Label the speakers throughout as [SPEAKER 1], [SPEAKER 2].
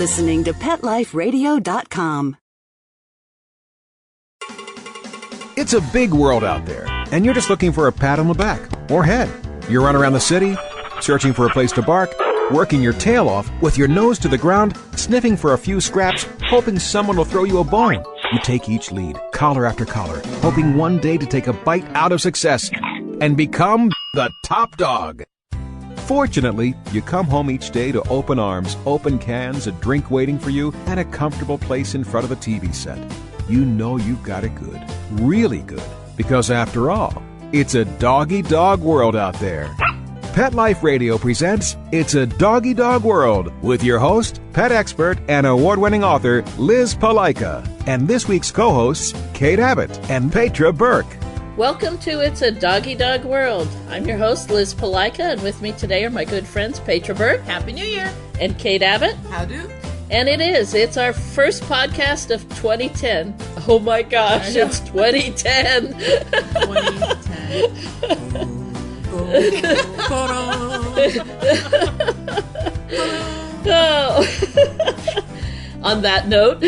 [SPEAKER 1] listening to PetLifeRadio.com.
[SPEAKER 2] It's a big world out there, and you're just looking for a pat on the back or head. You run around the city, searching for a place to bark, working your tail off with your nose to the ground, sniffing for a few scraps, hoping someone will throw you a bone. You take each lead, collar after collar, hoping one day to take a bite out of success and become the top dog. Fortunately, you come home each day to open arms, open cans, a drink waiting for you, and a comfortable place in front of the TV set. You know you've got it good, really good, because after all, it's a doggy dog world out there. Pet Life Radio presents It's a Doggy Dog World with your host, pet expert, and award-winning author Liz Palaika, and this week's co-hosts, Kate Abbott and Petra Burke.
[SPEAKER 3] Welcome to It's a Doggy Dog World. I'm your host, Liz Palaika, and with me today are my good friends, Petra Burke.
[SPEAKER 4] Happy New Year.
[SPEAKER 3] And Kate Abbott.
[SPEAKER 4] How do?
[SPEAKER 3] And it's our first podcast of 2010. Oh my gosh, it's 2010. 2010. On that note,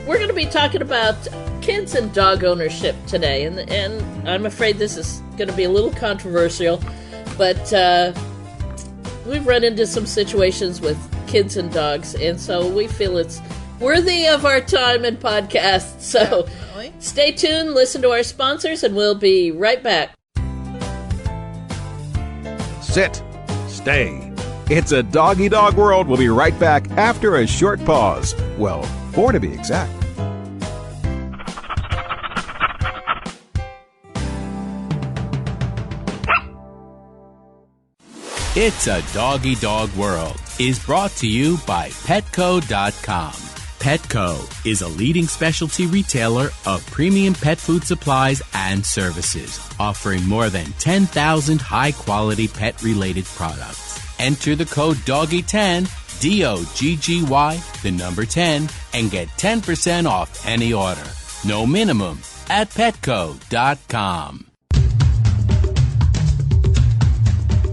[SPEAKER 3] we're going to be talking about kids and dog ownership today, and I'm afraid this is going to be a little controversial, but we've run into some situations with kids and dogs, and so we feel it's worthy of our time and podcast. So stay tuned, listen to our sponsors, and we'll be right back.
[SPEAKER 2] Sit. Stay. It's a Doggy Dog World. We'll be right back after a short pause. Well, 4 to be exact.
[SPEAKER 5] It's a Doggy Dog World is brought to you by Petco.com. Petco is a leading specialty retailer of premium pet food supplies and services, offering more than 10,000 high-quality pet-related products. Enter the code DOGGY10, D-O-G-G-Y, the number 10, and get 10% off any order. No minimum at Petco.com.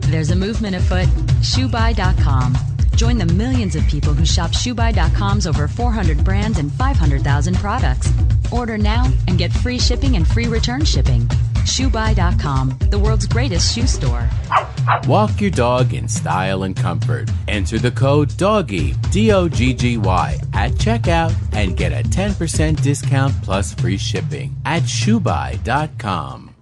[SPEAKER 6] There's a movement afoot, ShoeBuy.com. Join the millions of people who shop ShoeBuy.com's over 400 brands and 500,000 products. Order now and get free shipping and free return shipping. ShoeBuy.com, the world's greatest shoe store.
[SPEAKER 5] Walk your dog in style and comfort. Enter the code DOGGY, D-O-G-G-Y, at checkout and get a 10% discount plus free shipping at ShoeBuy.com.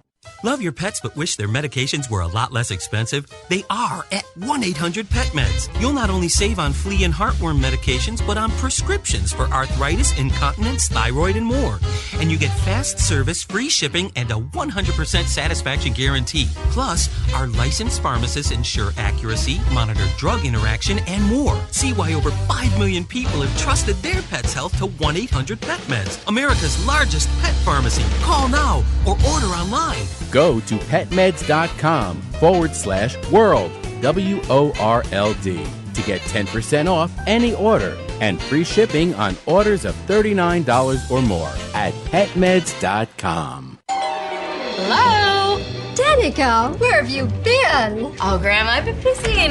[SPEAKER 7] Love your pets but wish their medications were a lot less expensive? They are at 1-800-PET-MEDS. You'll not only save on flea and heartworm medications, but on prescriptions for arthritis, incontinence, thyroid, and more. And you get fast service, free shipping, and a 100% satisfaction guarantee. Plus, our licensed pharmacists ensure accuracy, monitor drug interaction, and more. See why over 5 million people have trusted their pet's health to 1-800-PET-MEDS, America's largest pet pharmacy. Call now or order online.
[SPEAKER 5] Go to petmeds.com/world, W-O-R-L-D, to get 10% off any order and free shipping on orders of $39 or more at petmeds.com.
[SPEAKER 8] Hello? Danica, where have you been?
[SPEAKER 9] Oh, Grandma, I've been busy,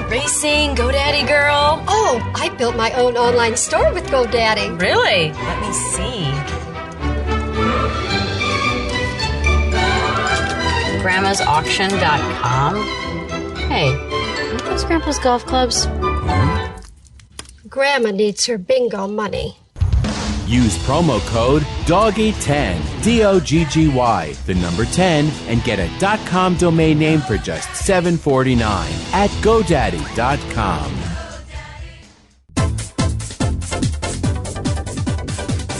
[SPEAKER 9] racing, GoDaddy girl.
[SPEAKER 8] Oh, I built my own online store with GoDaddy.
[SPEAKER 9] Really? Let me see. Grandma'sAuction.com. Hey, aren't those Grandpa's golf clubs?
[SPEAKER 8] Grandma needs her bingo money.
[SPEAKER 5] Use promo code DOGGY10, D-O-G-G-Y, the number 10, and get a .com domain name for just $7.49 at GoDaddy.com.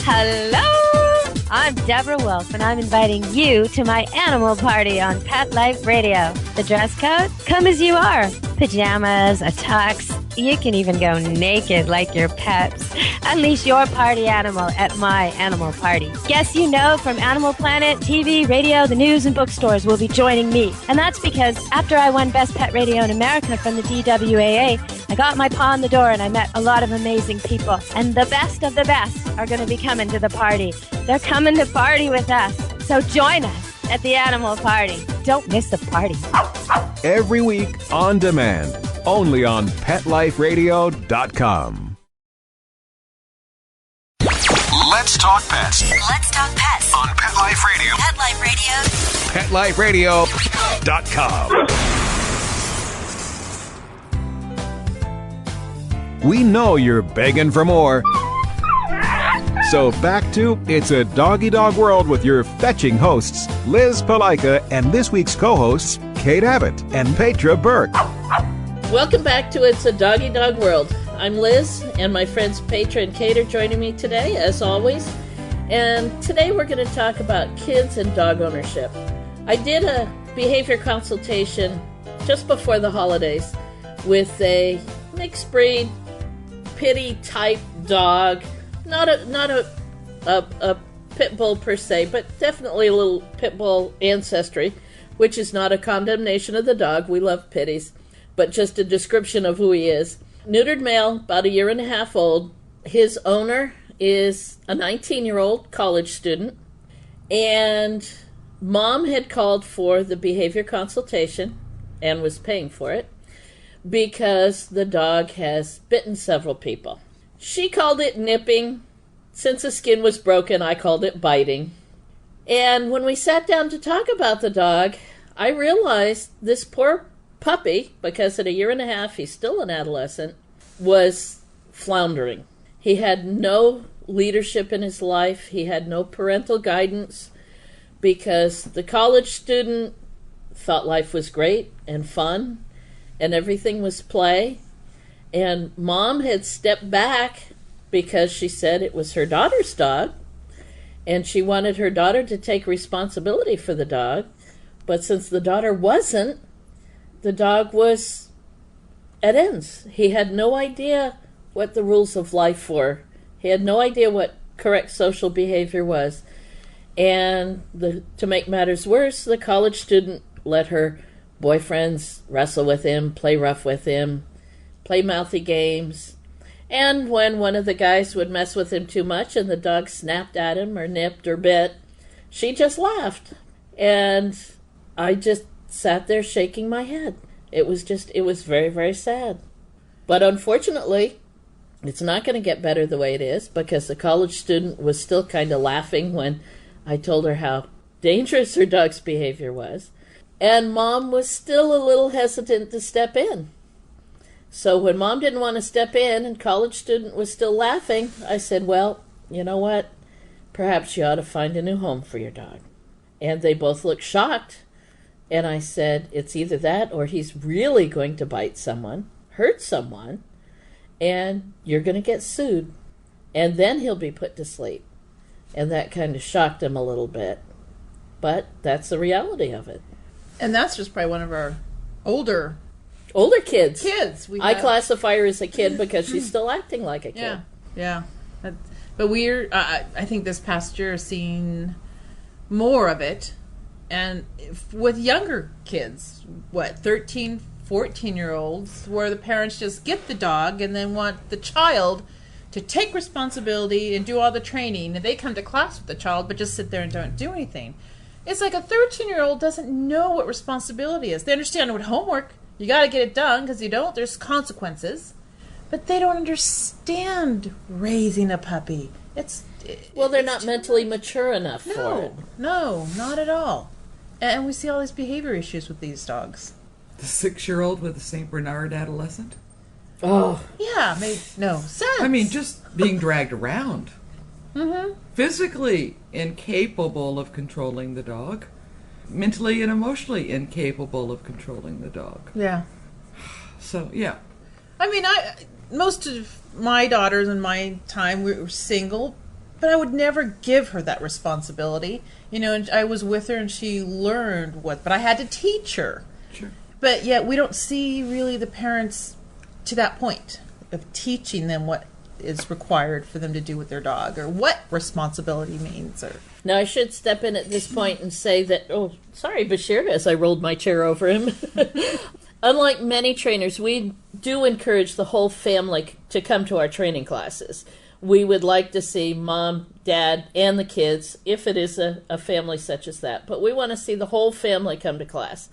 [SPEAKER 10] Hello! I'm Deborah Wolf, and I'm inviting you to my animal party on Pet Life Radio. The dress code? Come as you are. Pajamas, a tux. You can even go naked like your pets. Unleash your party animal at my animal party. Guests you know from Animal Planet, TV, radio, the news, and bookstores will be joining me. And that's because after I won Best Pet Radio in America from the DWAA, I got my paw in the door and I met a lot of amazing people. And the best of the best are going to be coming to the party. They're coming to party with us. So join us at the animal party. Don't miss the party.
[SPEAKER 2] Every week on demand, only on PetLifeRadio.com. Let's talk pets
[SPEAKER 1] Let's talk pets
[SPEAKER 2] on Pet Life Radio.
[SPEAKER 1] Pet Life Radio.
[SPEAKER 2] PetLifeRadio.com. We know you're begging for more. So back to It's a Doggy Dog World with your fetching hosts, Liz Palika, and this week's co-hosts, Kate Abbott and Petra Burke.
[SPEAKER 3] Welcome back to It's a Doggy Dog World. I'm Liz, and my friends Petra and Kate are joining me today, as always. And today we're going to talk about kids and dog ownership. I did a behavior consultation just before the holidays with a mixed breed, pity type dog. Not a pit bull per se, but definitely a little pit bull ancestry, which is not a condemnation of the dog. We love pitties, but just a description of who he is. Neutered male, about 1.5 years old. His owner is a 19-year-old college student, and mom had called for the behavior consultation and was paying for it because the dog has bitten several people. She called it nipping. Since the skin was broken, I called it biting. And when we sat down to talk about the dog, I realized this poor puppy, because at 1.5 years, he's still an adolescent, was floundering. He had no leadership in his life. He had no parental guidance because the college student thought life was great and fun and everything was play. And mom had stepped back because she said it was her daughter's dog and she wanted her daughter to take responsibility for the dog. But since the daughter wasn't, the dog was at ends. He had no idea what the rules of life were. He had no idea what correct social behavior was. And to make matters worse, the college student let her boyfriends wrestle with him, play rough with him, play mouthy games. And when one of the guys would mess with him too much and the dog snapped at him or nipped or bit, she just laughed. And I just sat there shaking my head. It was very, very sad. But unfortunately, it's not going to get better the way it is because the college student was still kind of laughing when I told her how dangerous her dog's behavior was. And mom was still a little hesitant to step in. So when mom didn't want to step in and college student was still laughing, I said, well, you know what? Perhaps you ought to find a new home for your dog. And they both looked shocked. And I said, it's either that or he's really going to bite someone, hurt someone, and you're going to get sued. And then he'll be put to sleep. And that kind of shocked him a little bit. But that's the reality of it.
[SPEAKER 4] And that's just probably one of our older
[SPEAKER 3] kids. I
[SPEAKER 4] have...
[SPEAKER 3] classify her as a kid because she's still acting like a kid.
[SPEAKER 4] Yeah. But I think this past year, seeing more of it. And with younger kids, 13, 14-year-olds, where the parents just get the dog and then want the child to take responsibility and do all the training. And they come to class with the child, but just sit there and don't do anything. It's like a 13-year-old doesn't know what responsibility is. They understand what homework, you got to get it done, because you don't, there's consequences. But they don't understand raising a puppy.
[SPEAKER 3] They're not mentally mature enough for it.
[SPEAKER 4] No, not at all. And we see all these behavior issues with these dogs.
[SPEAKER 11] The 6-year-old with a St. Bernard adolescent?
[SPEAKER 3] Oh.
[SPEAKER 4] Yeah, made no sense.
[SPEAKER 11] I mean, just being dragged around.
[SPEAKER 4] Mm-hmm.
[SPEAKER 11] Physically incapable of controlling the dog. Mentally and emotionally incapable of controlling the dog.
[SPEAKER 4] Yeah.
[SPEAKER 11] So, yeah.
[SPEAKER 4] I mean, most of my daughters in my time we were single, but I would never give her that responsibility. And I was with her and she learned but I had to teach her.
[SPEAKER 11] Sure.
[SPEAKER 4] But yet we don't see really the parents to that point of teaching them what is required for them to do with their dog or what responsibility means.
[SPEAKER 3] Now, I should step in at this point and say that, sorry, Bashir, as I rolled my chair over him. Unlike many trainers, we do encourage the whole family to come to our training classes. We would like to see mom, dad, and the kids, if it is a family such as that. But we want to see the whole family come to class.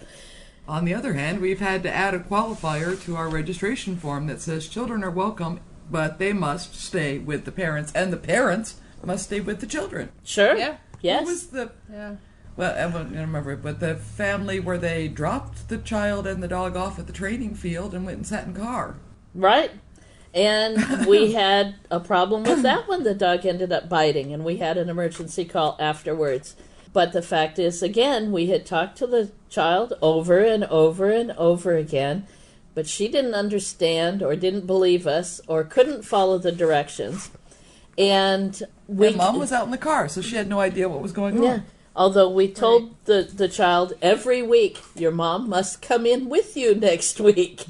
[SPEAKER 11] On the other hand, we've had to add a qualifier to our registration form that says children are welcome, but they must stay with the parents, and the parents must stay with the children.
[SPEAKER 3] Sure.
[SPEAKER 4] Yeah.
[SPEAKER 3] Yes.
[SPEAKER 11] What was the...
[SPEAKER 4] Yeah.
[SPEAKER 11] Well, I don't remember, but the family where they dropped the child and the dog off at the training field and went and sat in car.
[SPEAKER 3] Right. And we had a problem with that one. The dog ended up biting, and we had an emergency call afterwards. But the fact is, again, we had talked to the child over and over and over again, but she didn't understand or didn't believe us or couldn't follow the directions. And
[SPEAKER 11] Mom was out in the car, so she had no idea what was going on.
[SPEAKER 3] Yeah. Although we told the child every week, your mom must come in with you next week.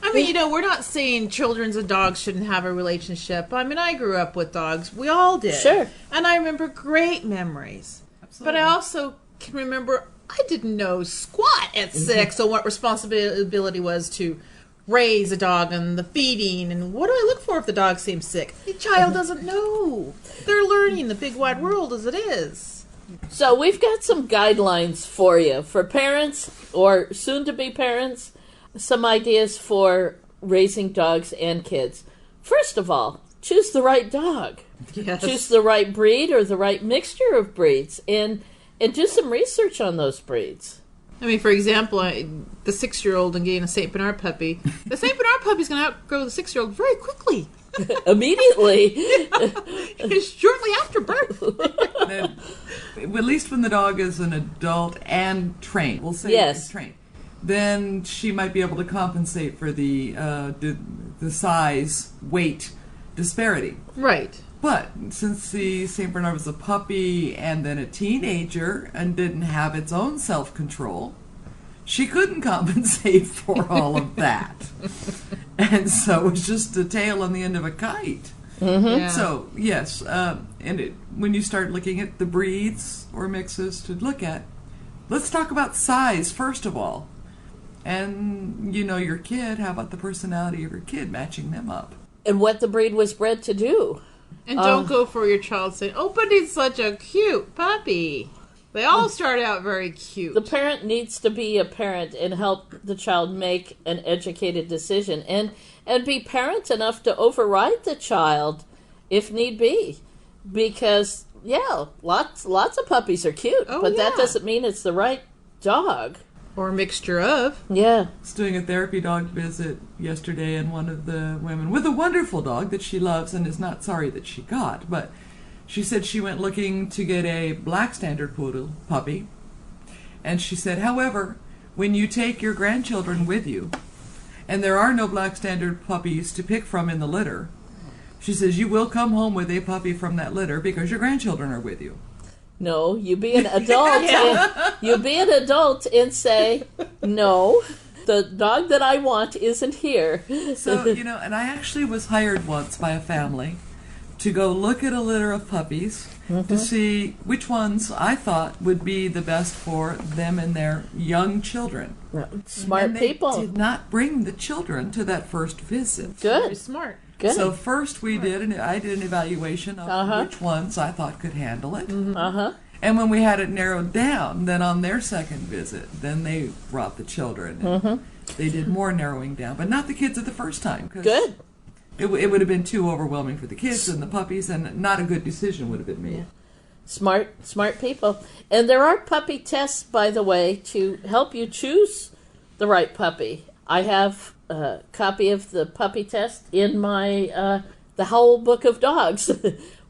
[SPEAKER 4] I mean, we're not saying children and dogs shouldn't have a relationship. I mean, I grew up with dogs. We all did.
[SPEAKER 3] Sure.
[SPEAKER 4] And I remember great memories. Absolutely. But I also can remember I didn't know squat at 6 on what responsibility was to raise a dog and the feeding and what do I look for if the dog seems sick. The child doesn't know. They're learning the big wide world as it is.
[SPEAKER 3] So we've got some guidelines for you, for parents or soon-to-be parents, some ideas for raising dogs and kids. First of all, choose the right dog.
[SPEAKER 4] Yes.
[SPEAKER 3] Choose the right breed or the right mixture of breeds, and do some research on those breeds.
[SPEAKER 4] I mean, for example, the 6-year-old and getting a St. Bernard puppy. The St. Bernard puppy is going to outgrow the 6-year-old very quickly.
[SPEAKER 3] Immediately.
[SPEAKER 4] Shortly after birth.
[SPEAKER 11] At least when the dog is an adult and trained, we'll say
[SPEAKER 3] yes.
[SPEAKER 11] it's trained, then she might be able to compensate for the size, weight disparity.
[SPEAKER 4] Right.
[SPEAKER 11] But since the St. Bernard was a puppy and then a teenager and didn't have its own self-control, she couldn't compensate for all of that. And so it was just a tail on the end of a kite.
[SPEAKER 3] Mm-hmm.
[SPEAKER 4] Yeah.
[SPEAKER 11] So, yes, when you start looking at the breeds or mixes to look at, let's talk about size first of all. And, your kid, how about the personality of your kid, matching them up?
[SPEAKER 3] And what the breed was bred to do.
[SPEAKER 4] And don't go for your child saying, oh, but he's such a cute puppy. They all start out very cute.
[SPEAKER 3] The parent needs to be a parent and help the child make an educated decision and be parent enough to override the child if need be. Because, lots of puppies are cute, but that doesn't mean it's the right dog.
[SPEAKER 4] Or a mixture of.
[SPEAKER 3] Yeah.
[SPEAKER 11] I was doing a therapy dog visit yesterday, and one of the women with a wonderful dog that she loves and is not sorry that she got, but she said she went looking to get a black standard poodle puppy, and she said, however, when you take your grandchildren with you, and there are no black standard puppies to pick from in the litter, she says you will come home with a puppy from that litter because your grandchildren are with you.
[SPEAKER 3] No, you be an adult. You be an adult and say, no, the dog that I want isn't here.
[SPEAKER 11] So, and I actually was hired once by a family to go look at a litter of puppies to see which ones I thought would be the best for them and their young children.
[SPEAKER 3] Smart people.
[SPEAKER 11] They did not bring the children to that first visit.
[SPEAKER 3] Good.
[SPEAKER 4] Very smart.
[SPEAKER 3] Good.
[SPEAKER 11] So first I did an evaluation of which ones I thought could handle it. And when we had it narrowed down, then on their second visit, then they brought the children. And they did more narrowing down, but not the kids at the first time.
[SPEAKER 3] Good.
[SPEAKER 11] It would have been too overwhelming for the kids and the puppies, and not a good decision would have been made.
[SPEAKER 3] Yeah. Smart people. And there are puppy tests, by the way, to help you choose the right puppy. I have a copy of the puppy test in my the whole book of dogs,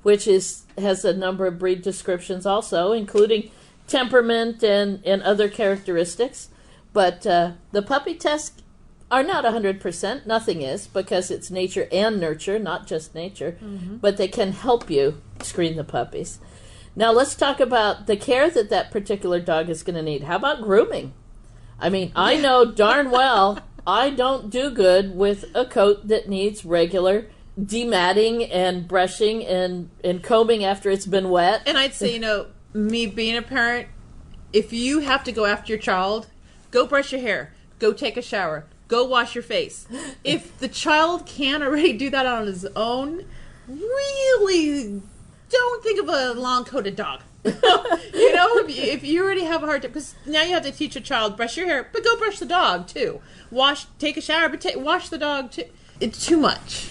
[SPEAKER 3] which has a number of breed descriptions also, including temperament and other characteristics. But the puppy tests are not 100%. Nothing is, because it's nature and nurture, not just nature. But they can help you screen the puppies. Now let's talk about the care that particular dog is going to need. How about grooming? I mean, I know darn well I don't do good with a coat that needs regular dematting and brushing and combing after it's been wet.
[SPEAKER 4] And I'd say, me being a parent, if you have to go after your child, go brush your hair, go take a shower, go wash your face. If the child can already do that on his own, really don't think of a long-coated dog. If you already have a hard time, because now you have to teach a child, brush your hair, but go brush the dog too. Take a shower, but wash the dog too. It's too much.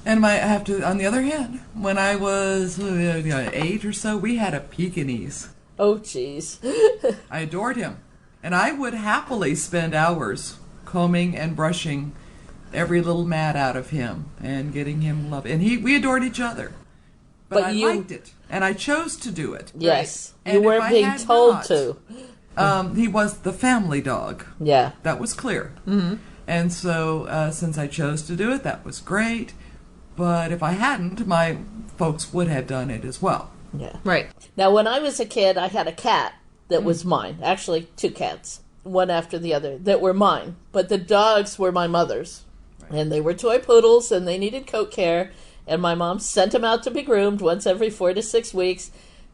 [SPEAKER 11] And I have to, on the other hand, when I was 8 or so, we had a Pekingese.
[SPEAKER 3] Oh, jeez.
[SPEAKER 11] I adored him. And I would happily spend hours combing and brushing every little mat out of him and getting him love. And we adored each other. But I liked it. And I chose to do it.
[SPEAKER 3] Yes.
[SPEAKER 11] Right?
[SPEAKER 3] You weren't being told to.
[SPEAKER 11] He was the family dog.
[SPEAKER 3] Yeah.
[SPEAKER 11] That was clear. Mm-hmm. And so since I chose to do it, that was great. But if I hadn't, my folks would have done it as well.
[SPEAKER 3] Yeah.
[SPEAKER 4] Right.
[SPEAKER 3] Now, when I was a kid, I had a cat that was mine. Actually, 2 cats, one after the other, that were mine. But the dogs were my mother's. Right. And they were toy poodles, and they needed coat care. And my mom sent them out to be groomed once every 4 to 6 weeks.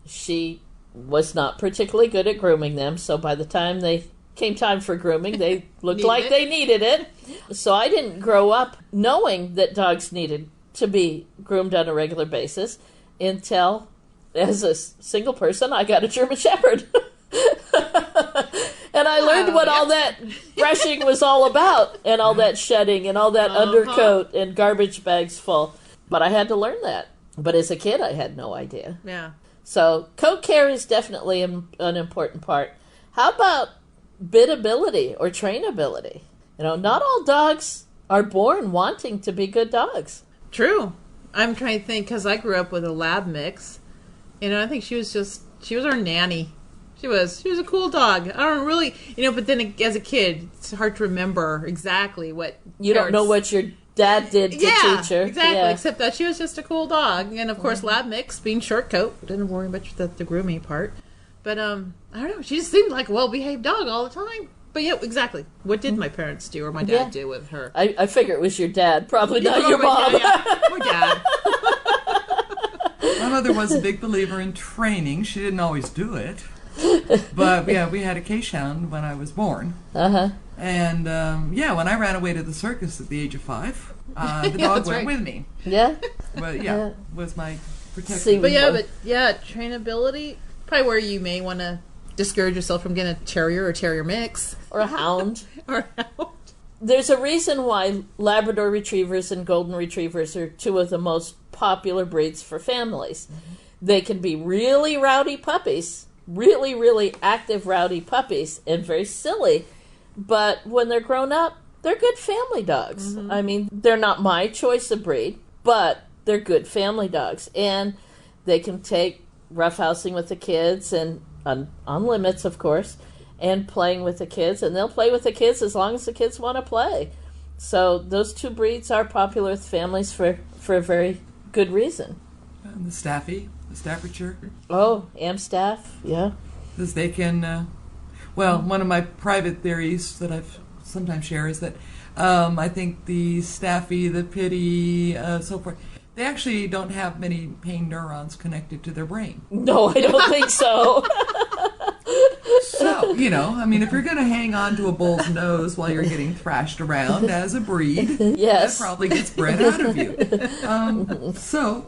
[SPEAKER 3] She was not particularly good at grooming them, so by the time they came time for grooming, they looked like they needed it. So I didn't grow up knowing that dogs needed to be groomed on a regular basis until, as a single person, I got a German Shepherd. And I learned what all that brushing was all about, and all that shedding, and all that undercoat, and garbage bags full. But I had to learn that. But as a kid, I had no idea.
[SPEAKER 4] Yeah.
[SPEAKER 3] So coat care is definitely an important part. How about biddability or trainability? Not all dogs are born wanting to be good dogs.
[SPEAKER 4] True. I'm trying to think, because I grew up with a lab mix. I think she was our nanny. She was a cool dog. I don't really, but then as a kid, it's hard to remember exactly what.
[SPEAKER 3] You don't know what your dad did to teach her.
[SPEAKER 4] Exactly.
[SPEAKER 3] Yeah.
[SPEAKER 4] Except that she was just a cool dog. And of course, lab mix, being short coat, didn't worry much about the grooming part. But, I don't know, she just seemed like a well-behaved dog all the time. But yeah, exactly. What did my parents do or my dad do with her?
[SPEAKER 3] I figure it was your dad, probably not your mom.
[SPEAKER 4] My dad.
[SPEAKER 11] My mother was a big believer in training. She didn't always do it. But yeah, we had a Keeshond when I was born.
[SPEAKER 3] Uh-huh.
[SPEAKER 11] And when I ran away to the circus at the age of 5, the dog went with me.
[SPEAKER 3] Yeah?
[SPEAKER 11] But was my protector.
[SPEAKER 4] But trainability, probably where you may want to discourage yourself from getting a terrier or terrier mix.
[SPEAKER 3] Or a hound.
[SPEAKER 4] Or a hound.
[SPEAKER 3] There's a reason why Labrador Retrievers and Golden Retrievers are 2 of the most popular breeds for families. Mm-hmm. They can be really rowdy puppies, really, really active rowdy puppies, and very silly. But when they're grown up, they're good family dogs. Mm-hmm. I mean, they're not my choice of breed, but they're good family dogs. And they can take roughhousing with the kids, and on limits, of course, and playing with the kids. And they'll play with the kids as long as the kids want to play. So those 2 breeds are popular with families for a very good reason.
[SPEAKER 11] And the Staffordshire.
[SPEAKER 3] Oh, Amstaff, yeah.
[SPEAKER 11] Because they can, one of my private theories that I've sometimes share is that I think the Staffy, the Pity, so forth, they actually don't have many pain neurons connected to their brain.
[SPEAKER 3] No, I don't think so.
[SPEAKER 11] So, if you're going to hang on to a bull's nose while you're getting thrashed around as a breed,
[SPEAKER 3] yes,
[SPEAKER 11] that probably gets bred out of you.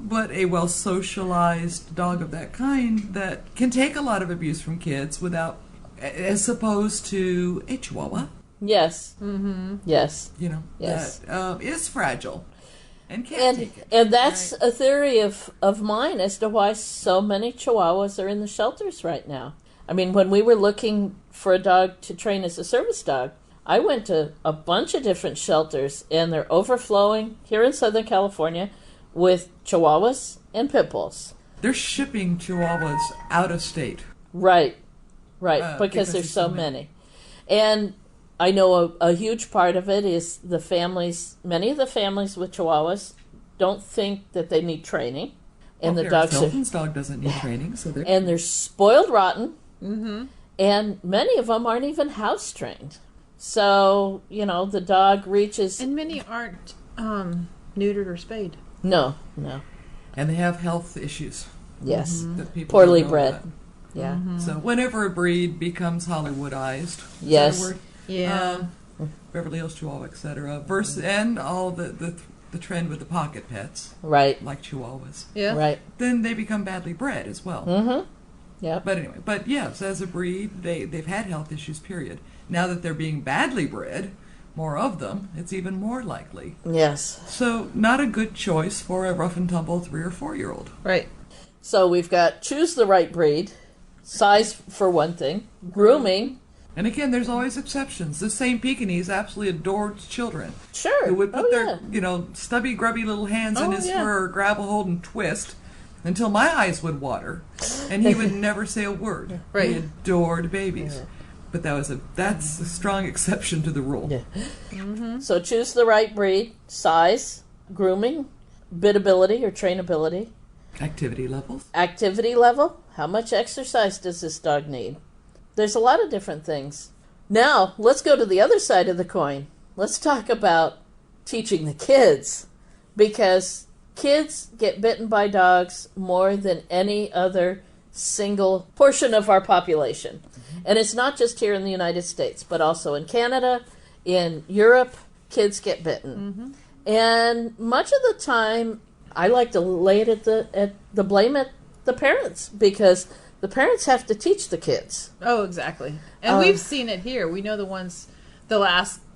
[SPEAKER 11] But a well-socialized dog of that kind that can take a lot of abuse from kids without, as opposed to a Chihuahua.
[SPEAKER 3] Yes. Mm-hmm. Yes.
[SPEAKER 11] Yes. That is fragile. And can't take it.
[SPEAKER 3] And that's a theory of mine as to why so many Chihuahuas are in the shelters right now. I mean, when we were looking for a dog to train as a service dog, I went to a bunch of different shelters, and they're overflowing here in Southern California with Chihuahuas and Pit Bulls.
[SPEAKER 11] They're shipping Chihuahuas out of state.
[SPEAKER 3] Right, because there's so many. And I know a huge part of it is the families, many of the families with Chihuahuas don't think that they need training. And the dogs
[SPEAKER 11] Hilton's dog doesn't need training, so
[SPEAKER 3] they're spoiled rotten.
[SPEAKER 4] Mm-hmm.
[SPEAKER 3] And many of them aren't even house trained. So, the dog reaches...
[SPEAKER 4] And many aren't neutered or spayed.
[SPEAKER 3] No.
[SPEAKER 11] And they have health issues.
[SPEAKER 3] Yes.
[SPEAKER 11] That people
[SPEAKER 3] poorly
[SPEAKER 11] don't know
[SPEAKER 3] bred.
[SPEAKER 11] about.
[SPEAKER 3] Yeah.
[SPEAKER 11] Mm-hmm. So whenever a breed becomes Hollywoodized,
[SPEAKER 3] yes.
[SPEAKER 11] Is that a word?
[SPEAKER 4] Yeah.
[SPEAKER 11] Beverly Hills Chihuahua, etc. And all the trend with the pocket pets,
[SPEAKER 3] right?
[SPEAKER 11] Like Chihuahuas,
[SPEAKER 4] yeah,
[SPEAKER 3] right.
[SPEAKER 11] Then they become badly bred as well.
[SPEAKER 3] Mm-hmm. Yeah.
[SPEAKER 11] But anyway, yes, as a breed, they've had health issues. Period. Now that they're being badly bred, more of them, it's even more likely.
[SPEAKER 3] Yes.
[SPEAKER 11] So not a good choice for a rough and tumble 3 or 4-year-old.
[SPEAKER 4] Right.
[SPEAKER 3] So we've got choose the right breed, size for one thing, grooming.
[SPEAKER 11] And again, there's always exceptions. The same Pekingese absolutely adored children.
[SPEAKER 3] Sure.
[SPEAKER 11] Who would put
[SPEAKER 3] yeah.
[SPEAKER 11] their, stubby, grubby little hands in his fur, grab a hold and twist until my eyes would water, and he would never say a word.
[SPEAKER 4] Right.
[SPEAKER 11] He adored babies. But that's a strong exception to the rule.
[SPEAKER 3] Yeah. So choose the right breed, size, grooming, bitability or trainability.
[SPEAKER 11] Activity levels.
[SPEAKER 3] Activity level. How much exercise does this dog need? There's a lot of different things. Now, let's go to the other side of the coin. Let's talk about teaching the kids. Because kids get bitten by dogs more than any other single portion of our population. And it's not just here in the United States, but also in Canada, in Europe, kids get bitten. And much of the time, I like to lay it at the blame at the parents, because the parents have to teach the kids.
[SPEAKER 4] Oh, exactly. And we've seen it here. We know the ones, they'll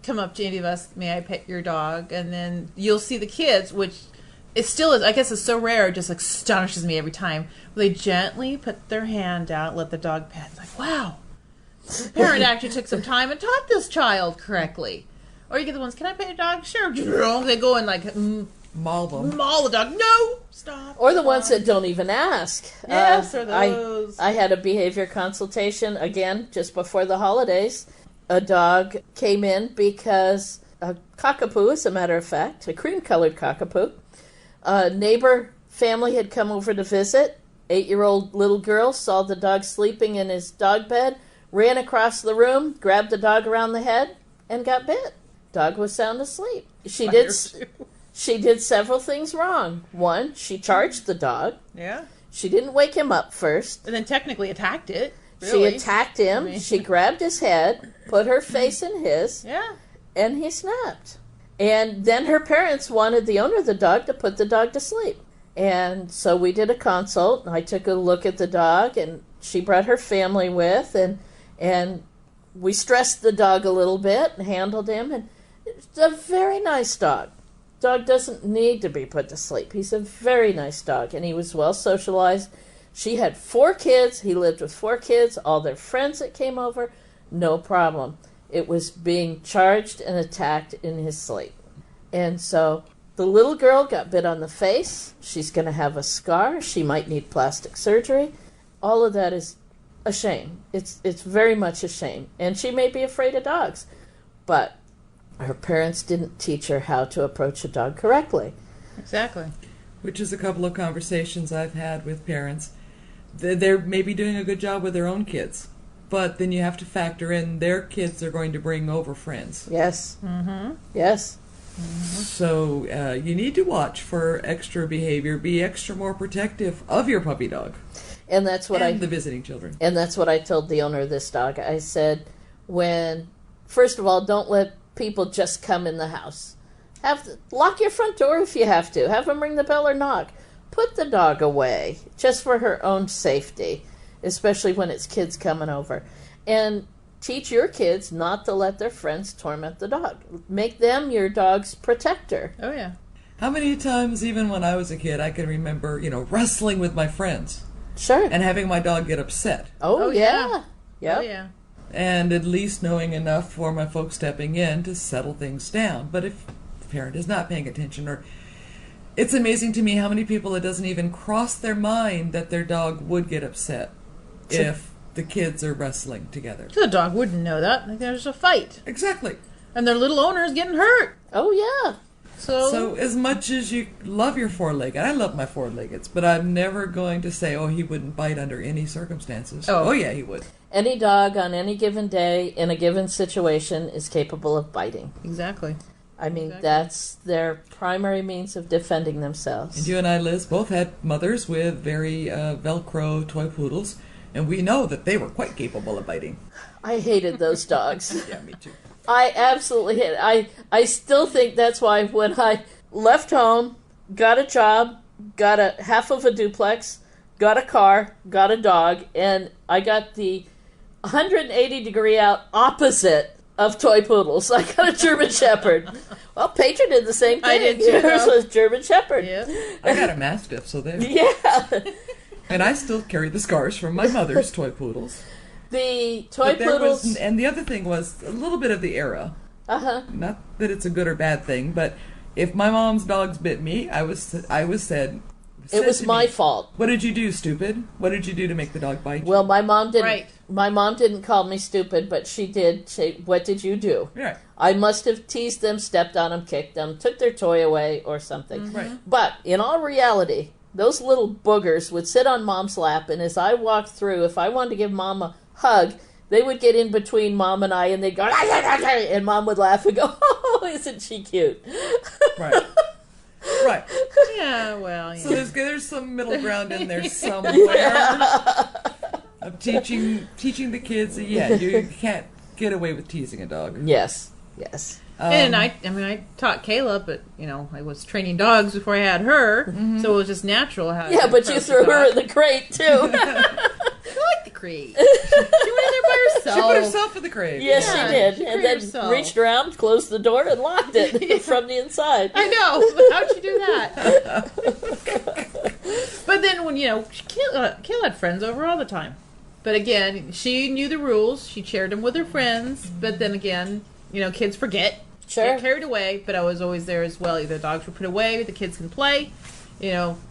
[SPEAKER 4] come up to any of us, may I pet your dog? And then you'll see the kids, which it still is, I guess it's so rare, it just astonishes me every time. They gently put their hand out, let the dog pet. It's like, wow. The parent actually took some time and taught this child correctly. Or you get the ones, can I pet your dog? Sure. They go and
[SPEAKER 11] maul them.
[SPEAKER 4] Maul the dog. No, stop.
[SPEAKER 3] Or the ones that don't even ask.
[SPEAKER 4] Yes, or those.
[SPEAKER 3] I had a behavior consultation, again, just before the holidays. A dog came in because a cockapoo, as a matter of fact, a cream-colored cockapoo. A neighbor family had come over to visit. 8-year-old little girl saw the dog sleeping in his dog bed, ran across the room, grabbed the dog around the head, and got bit. Dog was sound asleep. She did several things wrong. One, she charged the dog.
[SPEAKER 4] Yeah.
[SPEAKER 3] She didn't wake him up first.
[SPEAKER 4] And then technically attacked it. Really.
[SPEAKER 3] She attacked him. She grabbed his head, put her face in his, and he snapped. And then her parents wanted the owner of the dog to put the dog to sleep. And so we did a consult. I took a look at the dog, and she brought her family with, and we stressed the dog a little bit and handled him. And it's a very nice dog. Dog doesn't need to be put to sleep. He's a very nice dog, and he was well socialized. She had 4 kids. He lived with 4 kids, all their friends that came over, no problem. It was being charged and attacked in his sleep. And so the little girl got bit on the face. She's going to have a scar. She might need plastic surgery. All of that is a shame. It's very much a shame. And she may be afraid of dogs, but her parents didn't teach her how to approach a dog correctly.
[SPEAKER 4] Exactly.
[SPEAKER 11] Which is a couple of conversations I've had with parents. They're maybe doing a good job with their own kids, but then you have to factor in their kids are going to bring over friends.
[SPEAKER 3] Yes.
[SPEAKER 4] Mm-hmm.
[SPEAKER 3] Yes.
[SPEAKER 11] Mm-hmm. So you need to watch for extra behavior. Be extra more protective of your puppy dog.
[SPEAKER 3] And that's what
[SPEAKER 11] the visiting children.
[SPEAKER 3] And that's what I told the owner of this dog. I said, first of all, don't let people just come in the house. Lock your front door if you have to. Have them ring the bell or knock. Put the dog away, just for her own safety, especially when it's kids coming over. And teach your kids not to let their friends torment the dog. Make them your dog's protector.
[SPEAKER 4] Oh, yeah.
[SPEAKER 11] How many times, even when I was a kid, I can remember, wrestling with my friends.
[SPEAKER 3] Sure.
[SPEAKER 11] And having my dog get upset.
[SPEAKER 3] Oh yeah. Yep.
[SPEAKER 4] Oh, yeah.
[SPEAKER 11] And at least knowing enough for my folks stepping in to settle things down. But if the parent is not paying attention, or it's amazing to me how many people it doesn't even cross their mind that their dog would get upset if the kids are wrestling together.
[SPEAKER 4] The dog wouldn't know that. Like, there's a fight.
[SPEAKER 11] Exactly.
[SPEAKER 4] And their little owner is getting hurt.
[SPEAKER 3] Oh, yeah.
[SPEAKER 11] So as much as you love your four-legged, I love my four-leggeds, but I'm never going to say, he wouldn't bite under any circumstances. Oh, yeah, he would.
[SPEAKER 3] Any dog on any given day in a given situation is capable of biting.
[SPEAKER 4] Exactly.
[SPEAKER 3] I mean, that's their primary means of defending themselves.
[SPEAKER 11] And you and I, Liz, both had mothers with very Velcro toy poodles, and we know that they were quite capable of biting.
[SPEAKER 3] I hated those dogs.
[SPEAKER 11] Yeah, me too.
[SPEAKER 3] I absolutely hate it. I still think that's why when I left home, got a job, got a half of a duplex, got a car, got a dog, and I got the 180 degree out opposite of toy poodles. I got a German Shepherd. Well, Petra did the same thing.
[SPEAKER 4] I did too.
[SPEAKER 3] Hers was German Shepherd.
[SPEAKER 4] Yeah.
[SPEAKER 11] I got a Mastiff, so there.
[SPEAKER 3] Yeah.
[SPEAKER 11] And I still carry the scars from my mother's toy poodles.
[SPEAKER 3] The toy
[SPEAKER 11] But there
[SPEAKER 3] poodles.
[SPEAKER 11] was, and the other thing was a little bit of the era. Not that it's a good or bad thing, but if my mom's dogs bit me, I was said.
[SPEAKER 3] It was my fault.
[SPEAKER 11] What did you do, stupid? What did you do to make the dog bite you?
[SPEAKER 3] Well, my mom didn't.
[SPEAKER 4] Right.
[SPEAKER 3] My mom didn't call me stupid, but she did say, "What did you do?"
[SPEAKER 11] Right.
[SPEAKER 3] I must have teased them, stepped on them, kicked them, took their toy away, or something.
[SPEAKER 11] Right.
[SPEAKER 3] But in all reality, those little boogers would sit on Mom's lap, and as I walked through, if I wanted to give Mom a hug, they would get in between Mom and I, and they'd go, and Mom would laugh and go, "Oh, isn't she cute?"
[SPEAKER 11] Right. Right.
[SPEAKER 4] Yeah, well, yeah.
[SPEAKER 11] So there's some middle ground in there somewhere of teaching the kids that, you can't get away with teasing a dog.
[SPEAKER 3] Yes.
[SPEAKER 4] And I taught Kayla, but I was training dogs before I had her, so it was just natural how.
[SPEAKER 3] Yeah, but you threw her in the crate too.
[SPEAKER 4] I like the crate. She went in there by herself.
[SPEAKER 11] She put herself in the crate.
[SPEAKER 3] Yes, she did,
[SPEAKER 4] she
[SPEAKER 3] and
[SPEAKER 4] created
[SPEAKER 3] then
[SPEAKER 4] herself.
[SPEAKER 3] reached around, closed the door, and locked it from the inside.
[SPEAKER 4] I know, but how'd she do that? But then when Kayla had friends over all the time. But again, she knew the rules. She shared them with her friends. But then again, kids forget.
[SPEAKER 3] Sure.
[SPEAKER 4] Get carried away, but I was always there as well. Either dogs were put away, the kids can play,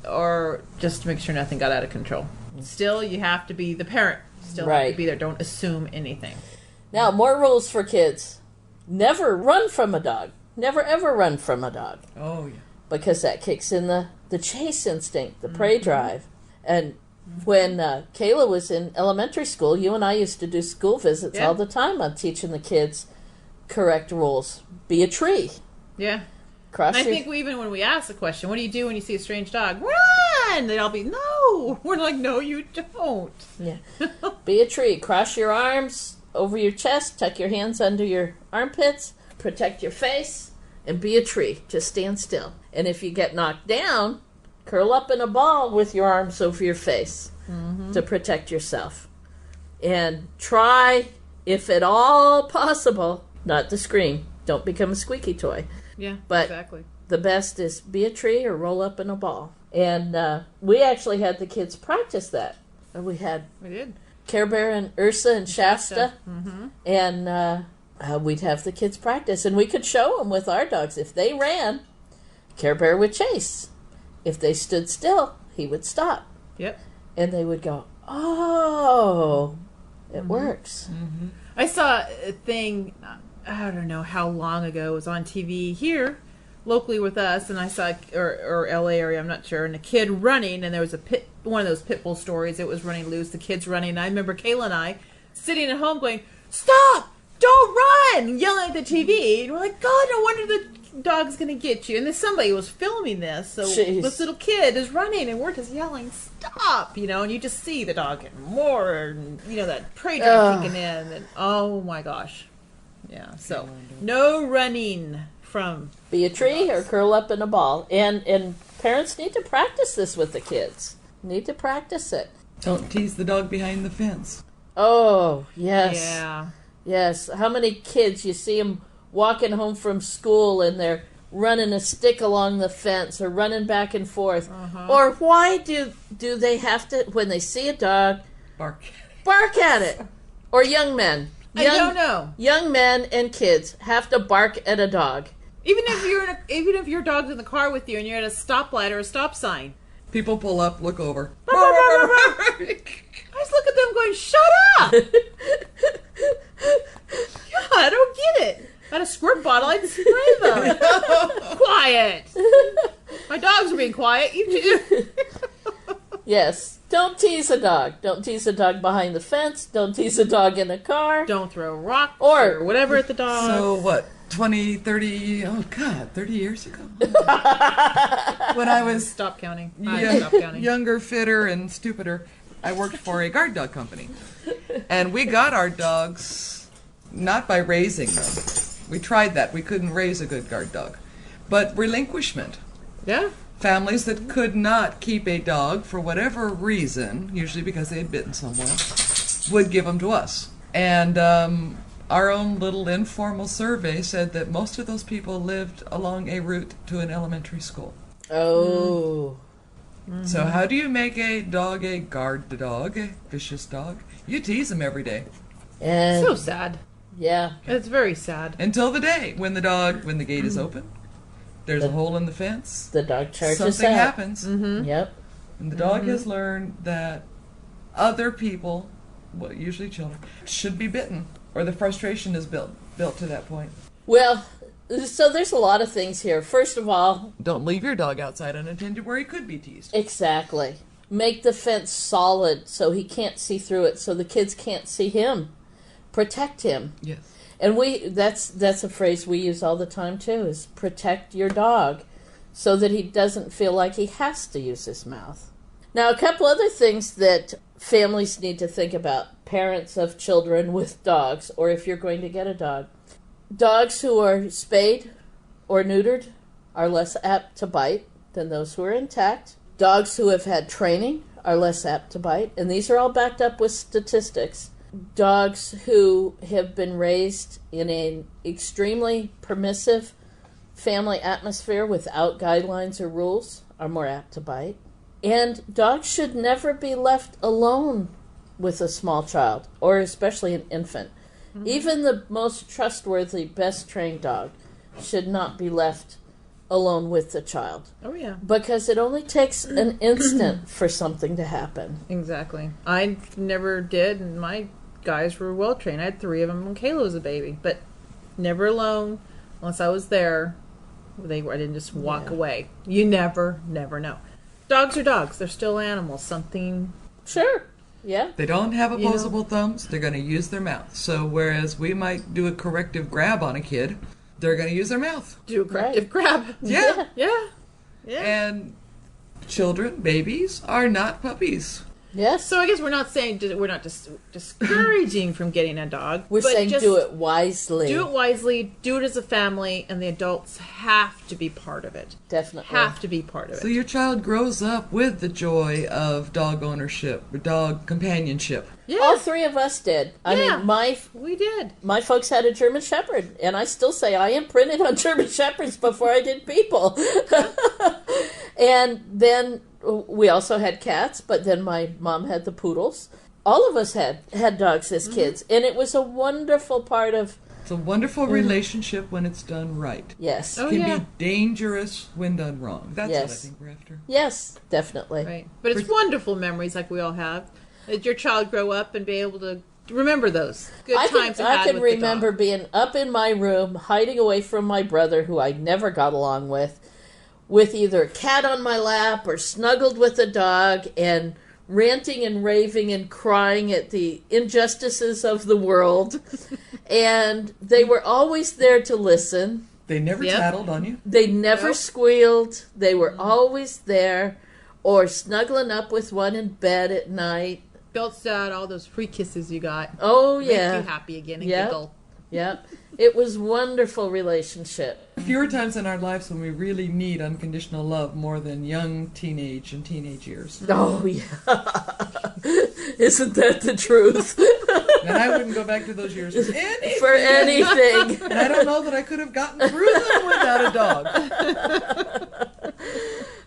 [SPEAKER 4] or just to make sure nothing got out of control. Still, you have to be the parent. Still have to be there. Don't assume anything.
[SPEAKER 3] Now, more rules for kids. Never run from a dog. Never, ever run from a dog.
[SPEAKER 11] Oh, yeah.
[SPEAKER 3] Because that kicks in the chase instinct, the prey drive. And when Kayla was in elementary school, you and I used to do school visits all the time on teaching the kids correct rules. Be a tree.
[SPEAKER 4] Yeah.
[SPEAKER 3] I
[SPEAKER 4] think even when we ask the question, what do you do when you see a strange dog? Run! They'd all be, no! We're like, no, you don't.
[SPEAKER 3] Yeah. Be a tree. Cross your arms over your chest, tuck your hands under your armpits, protect your face, and be a tree. Just stand still. And if you get knocked down, curl up in a ball with your arms over your face to protect yourself. And try, if at all possible, not to scream. Don't become a squeaky toy.
[SPEAKER 4] Yeah,
[SPEAKER 3] but
[SPEAKER 4] exactly.
[SPEAKER 3] The best is be a tree or roll up in a ball. And we actually had the kids practice that. We
[SPEAKER 4] did.
[SPEAKER 3] Care Bear and Ursa and Shasta. And we'd have the kids practice. And we could show them with our dogs. If they ran, Care Bear would chase. If they stood still, he would stop.
[SPEAKER 4] Yep.
[SPEAKER 3] And they would go, oh, it works.
[SPEAKER 4] I saw a thing, I don't know how long ago, it was on TV here, locally with us, and I saw, or LA area, I'm not sure, and a kid running, and there was one of those pit bull stories, it was running loose, the kid's running, and I remember Kayla and I sitting at home going, stop! Don't run! Yelling at the TV, and we're like, God, no wonder the dog's gonna get you. And then somebody was filming this, so this little kid is running, and we're just yelling, stop! And you just see the dog getting more, and that prey drive kicking in, and oh my gosh. Yeah, so no running from.
[SPEAKER 3] Be a tree or curl up in a ball. And parents need to practice this with the kids. Need to practice it.
[SPEAKER 11] Don't tease the dog behind the fence.
[SPEAKER 3] Oh, yes.
[SPEAKER 4] Yeah.
[SPEAKER 3] Yes. How many kids you see them walking home from school and they're running a stick along the fence or running back and forth? Or why do they have to, when they see a dog, bark at it? Or young men.
[SPEAKER 4] I don't know.
[SPEAKER 3] Young men and kids have to bark at a dog.
[SPEAKER 4] Even if your dog's in the car with you and you're at a stoplight or a stop sign.
[SPEAKER 11] People pull up, look over.
[SPEAKER 4] I just look at them going, shut up! Yeah, I don't get it. I had a squirt bottle, I'd spray them. Quiet. My dogs are being quiet. You too.
[SPEAKER 3] Yes. Don't tease a dog. Don't tease a dog behind the fence. Don't tease a dog in a car.
[SPEAKER 4] Don't throw rocks or whatever at the dog.
[SPEAKER 11] So what, 20, 30, oh God, 30 years ago? When I was...
[SPEAKER 4] Stop counting.
[SPEAKER 11] Younger, fitter, and stupider, I worked for a guard dog company. And we got our dogs not by raising them. We tried that. We couldn't raise a good guard dog. But relinquishment.
[SPEAKER 4] Yeah.
[SPEAKER 11] Families that could not keep a dog for whatever reason, usually because they had bitten someone, would give them to us. And our own little informal survey said that most of those people lived along a route to an elementary school.
[SPEAKER 3] Oh.
[SPEAKER 11] Mm-hmm. So how do you make a dog a guard dog, a vicious dog? You tease him every day.
[SPEAKER 3] And
[SPEAKER 4] So sad.
[SPEAKER 3] yeah.
[SPEAKER 4] It's very sad.
[SPEAKER 11] Until the day when the gate is open, there's a hole in the fence.
[SPEAKER 3] The dog charges
[SPEAKER 11] Something
[SPEAKER 3] out.
[SPEAKER 11] happens.
[SPEAKER 4] Mm-hmm.
[SPEAKER 3] Yep.
[SPEAKER 11] And the dog has learned that other people, well, usually children, should be bitten, or the frustration is built to that point.
[SPEAKER 3] Well, so there's a lot of things here. First of all,
[SPEAKER 11] Don't leave your dog outside unattended where he could be teased.
[SPEAKER 3] exactly. Make the fence solid so he can't see through it, so the kids can't see him. Protect him.
[SPEAKER 11] Yes.
[SPEAKER 3] And that's a phrase we use all the time too, is protect your dog so that he doesn't feel like he has to use his mouth. Now, a couple other things that families need to think about, parents of children with dogs, or if you're going to get a dog. Dogs who are spayed or neutered are less apt to bite than those who are intact. Dogs who have had training are less apt to bite, and these are all backed up with statistics. Dogs who have been raised in an extremely permissive family atmosphere without guidelines or rules are more apt to bite. And dogs should never be left alone with a small child, or especially an infant. Mm-hmm. Even the most trustworthy, best trained dog should not be left alone with the child.
[SPEAKER 4] Oh, yeah.
[SPEAKER 3] Because it only takes an instant for something to happen.
[SPEAKER 4] Exactly. I never did, and my guys were well trained. I had 3 of them when Kayla was a baby, but never alone unless I was there. I didn't just walk away. You never know. Dogs are dogs. They're still animals. Something.
[SPEAKER 3] Sure. Yeah.
[SPEAKER 11] They don't have opposable thumbs. They're going to use their mouth. So whereas we might do a corrective grab on a kid, they're going to use their mouth.
[SPEAKER 4] Do a corrective grab.
[SPEAKER 11] Yeah.
[SPEAKER 4] Yeah.
[SPEAKER 11] And children, babies, are not puppies.
[SPEAKER 3] Yes.
[SPEAKER 4] So I guess we're not saying we're not just discouraging from getting a dog.
[SPEAKER 3] We're saying
[SPEAKER 4] just
[SPEAKER 3] do it wisely.
[SPEAKER 4] Do it wisely. Do it as a family, and the adults have to be part of it.
[SPEAKER 3] Definitely
[SPEAKER 4] have to be part of it.
[SPEAKER 11] So your child grows up with the joy of dog ownership, dog companionship.
[SPEAKER 3] Yeah. All 3 of us did. I mean,
[SPEAKER 4] we did.
[SPEAKER 3] My folks had a German Shepherd, and I still say I imprinted on German Shepherds before I did people. And then we also had cats, but then my mom had the poodles. All of us had dogs as kids, and it was a wonderful part of...
[SPEAKER 11] It's a wonderful relationship when it's done right.
[SPEAKER 3] Yes.
[SPEAKER 11] It can be dangerous when done wrong. That's what I think we're after.
[SPEAKER 3] Yes, definitely.
[SPEAKER 4] Right. But it's wonderful memories like we all have. That your child grow up and be able to remember those good times
[SPEAKER 3] I can remember being up in my room, hiding away from my brother, who I never got along with either a cat on my lap or snuggled with a dog, and ranting and raving and crying at the injustices of the world. And they were always there to listen.
[SPEAKER 11] They never tattled on you.
[SPEAKER 3] They never squealed. They were always there, or snuggling up with one in bed at night.
[SPEAKER 4] Belts out all those free kisses you got.
[SPEAKER 3] Oh, yeah.
[SPEAKER 4] Make you happy again and giggle.
[SPEAKER 3] Yep. It was wonderful relationship.
[SPEAKER 11] Fewer times in our lives when we really need unconditional love more than young teenage years.
[SPEAKER 3] Oh, yeah. Isn't that the truth?
[SPEAKER 11] And I wouldn't go back to those years for anything.
[SPEAKER 3] For anything.
[SPEAKER 11] And I don't know that I could have gotten through them without a dog.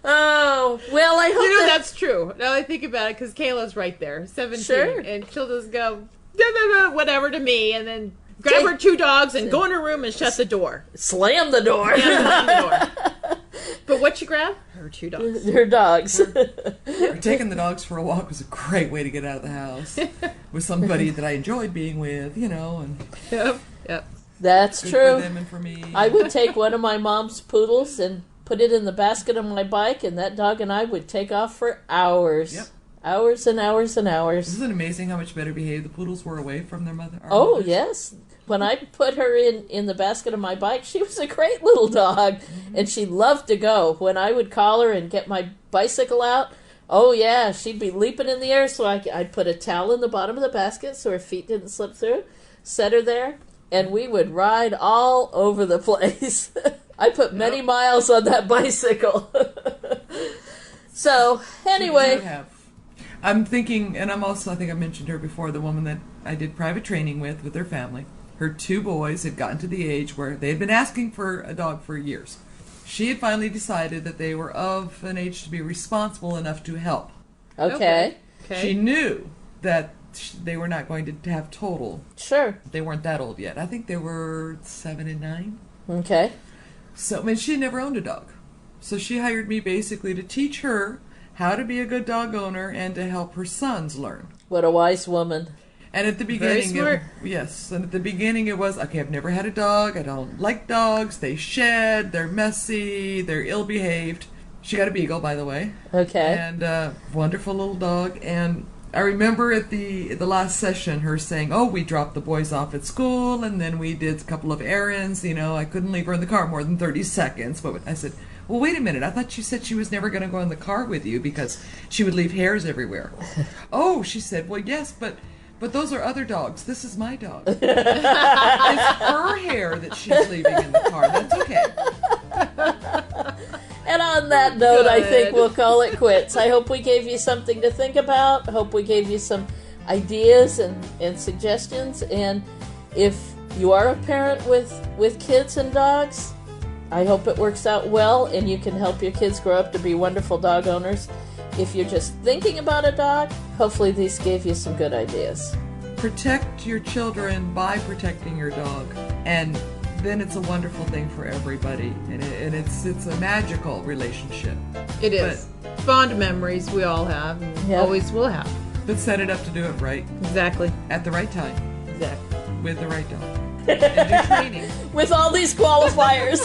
[SPEAKER 3] Oh, well, I hope
[SPEAKER 4] that's true. Now I think about it, because Kayla's right there, 17.
[SPEAKER 3] Sure.
[SPEAKER 4] And she'll just go, whatever to me, and then grab her 2 dogs and go in her room and shut the door.
[SPEAKER 3] Slam the door.
[SPEAKER 4] Slam the door. But what you grab? Her 2 dogs.
[SPEAKER 3] Her dogs.
[SPEAKER 11] Taking the dogs for a walk was a great way to get out of the house with somebody that I enjoyed being with, and
[SPEAKER 4] Yep.
[SPEAKER 3] That's
[SPEAKER 11] good
[SPEAKER 3] true.
[SPEAKER 11] for them and for me.
[SPEAKER 3] I would take one of my mom's poodles and put it in the basket of my bike, and that dog and I would take off for hours.
[SPEAKER 11] Yep.
[SPEAKER 3] Hours and hours and hours.
[SPEAKER 11] Isn't it amazing how much better behaved the poodles were away from their mother?
[SPEAKER 3] Oh, yes. When I put her in the basket of my bike, she was a great little dog, and she loved to go. When I would call her and get my bicycle out, oh, yeah, she'd be leaping in the air, so I'd put a towel in the bottom of the basket so her feet didn't slip through, set her there, and we would ride all over the place. I put many miles on that bicycle. So, anyway.
[SPEAKER 11] I'm thinking, and I think I mentioned her before, the woman that I did private training with their family. her 2 boys had gotten to the age where they had been asking for a dog for years. She had finally decided that they were of an age to be responsible enough to help.
[SPEAKER 3] Okay.
[SPEAKER 11] She knew that they were not going to have total.
[SPEAKER 3] Sure.
[SPEAKER 11] They weren't that old yet. I think they were 7 and 9.
[SPEAKER 3] Okay.
[SPEAKER 11] So, I mean, she had never owned a dog. So she hired me basically to teach her how to be a good dog owner and to help her sons learn.
[SPEAKER 3] What a wise woman.
[SPEAKER 11] And at the beginning,
[SPEAKER 4] Very smart.
[SPEAKER 11] yes, and at the beginning it was, okay, I've never had a dog, I don't like dogs, they shed, they're messy, they're ill-behaved. She got a beagle, by the way.
[SPEAKER 3] Okay.
[SPEAKER 11] And wonderful little dog. And I remember at the last session her saying, oh, we dropped the boys off at school, and then we did a couple of errands. You know, I couldn't leave her in the car more than 30 seconds. But I said, well, wait a minute. I thought you said she was never going to go in the car with you because she would leave hairs everywhere. Oh, she said, well, yes, but those are other dogs. This is my dog. It's her hair that she's leaving in the car. That's okay.
[SPEAKER 3] And on that note, I think we'll call it quits. I hope we gave you something to think about. I hope we gave you some ideas and suggestions. And if you are a parent with kids and dogs, I hope it works out well and you can help your kids grow up to be wonderful dog owners. If you're just thinking about a dog, hopefully these gave you some good ideas.
[SPEAKER 11] Protect your children by protecting your dog. And then it's a wonderful thing for everybody. And it's a magical relationship.
[SPEAKER 4] It is. Fond memories we all have and always will have.
[SPEAKER 11] But set it up to do it right.
[SPEAKER 4] Exactly.
[SPEAKER 11] At the right time.
[SPEAKER 4] Exactly.
[SPEAKER 11] With the right dog. And do training.
[SPEAKER 3] With all these qualifiers.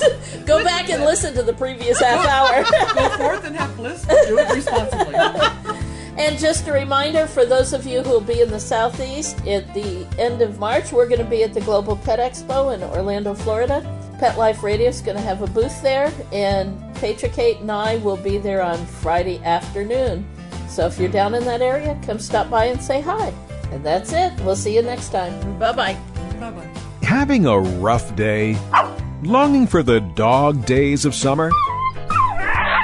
[SPEAKER 3] Go back and listen to the previous half hour.
[SPEAKER 11] Go forth and have bliss, but do it responsibly.
[SPEAKER 3] And just a reminder for those of you who will be in the Southeast, at the end of March, we're going to be at the Global Pet Expo in Orlando, Florida. Pet Life Radio is going to have a booth there, and Petra, Kate, and I will be there on Friday afternoon. So if you're down in that area, come stop by and say hi. And that's it. We'll see you next time. Bye-bye.
[SPEAKER 11] Bye-bye.
[SPEAKER 2] Having a rough day? Longing for the dog days of summer?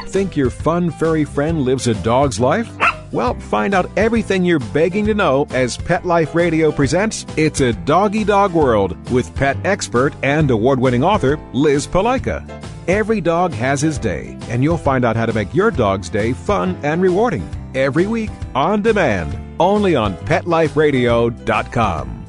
[SPEAKER 2] Think your fun furry friend lives a dog's life? Well, find out everything you're begging to know as Pet Life Radio presents It's a Doggy Dog World with pet expert and award-winning author Liz Palaika. Every dog has his day, and you'll find out how to make your dog's day fun and rewarding. Every week, on demand, only on PetLifeRadio.com.